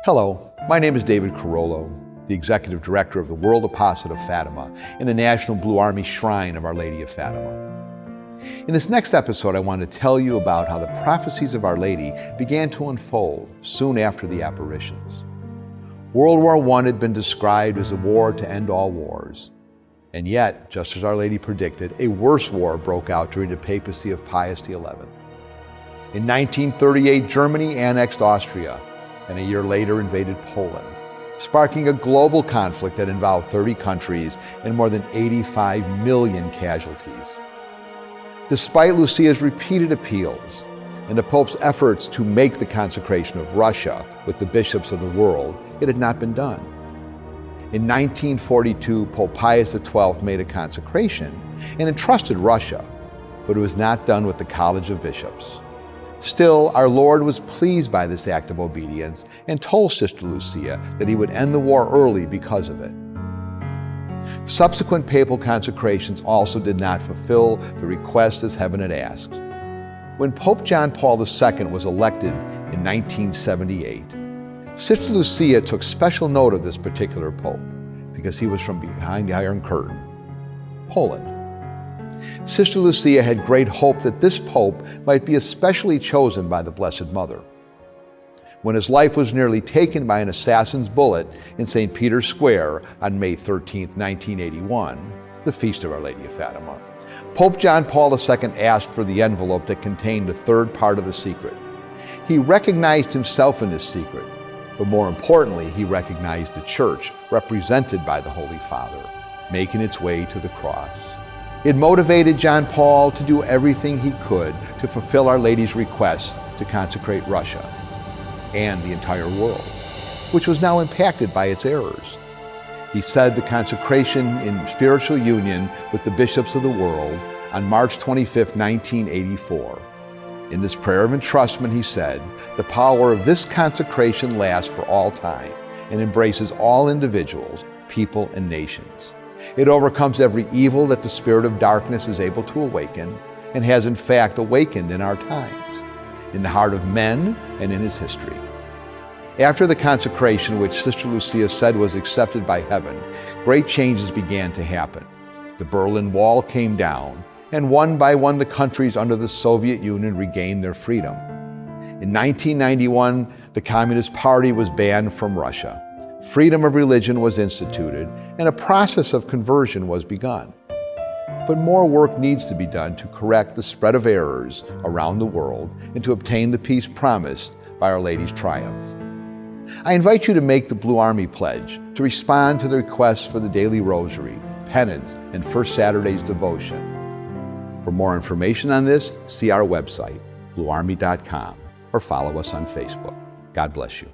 Hello, my name is David Carollo, the Executive Director of the World Apostolate of Fatima and the National Blue Army Shrine of Our Lady of Fatima. In this next episode, I want to tell you about how the prophecies of Our Lady began to unfold soon after the apparitions. World War I had been described as a war to end all wars. And yet, just as Our Lady predicted, a worse war broke out during the papacy of Pius XI. In 1938, Germany annexed Austria, and a year later invaded Poland, sparking a global conflict that involved 30 countries and more than 85 million casualties. Despite Lucia's repeated appeals and the Pope's efforts to make the consecration of Russia with the bishops of the world, it had not been done. In 1942, Pope Pius XII made a consecration and entrusted Russia, but it was not done with the College of Bishops. Still, our Lord was pleased by this act of obedience and told Sister Lucia that he would end the war early because of it. Subsequent papal consecrations also did not fulfill the request as heaven had asked. When Pope John Paul II was elected in 1978, Sister Lucia took special note of this particular pope because he was from behind the Iron Curtain, Poland. Sister Lucia had great hope that this pope might be especially chosen by the Blessed Mother. When his life was nearly taken by an assassin's bullet in St. Peter's Square on May 13, 1981, the feast of Our Lady of Fatima, Pope John Paul II asked for the envelope that contained the third part of the secret. He recognized himself in this secret, but more importantly, he recognized the Church represented by the Holy Father, making its way to the cross. It motivated John Paul to do everything he could to fulfill Our Lady's request to consecrate Russia and the entire world, which was now impacted by its errors. He said the consecration in spiritual union with the bishops of the world on March 25, 1984. In this prayer of entrustment, he said, "The power of this consecration lasts for all time and embraces all individuals, people, and nations. It overcomes every evil that the spirit of darkness is able to awaken and has in fact awakened in our times, in the heart of men and in his history." After the consecration, which Sister Lucia said was accepted by heaven, great changes began to happen. The Berlin Wall came down, and one by one the countries under the Soviet Union regained their freedom. In 1991, the Communist Party was banned from Russia. Freedom of religion was instituted, and a process of conversion was begun. But more work needs to be done to correct the spread of errors around the world and to obtain the peace promised by Our Lady's triumph. I invite you to make the Blue Army Pledge to respond to the requests for the Daily Rosary, Penance, and First Saturday's Devotion. For more information on this, see our website, bluearmy.com, or follow us on Facebook. God bless you.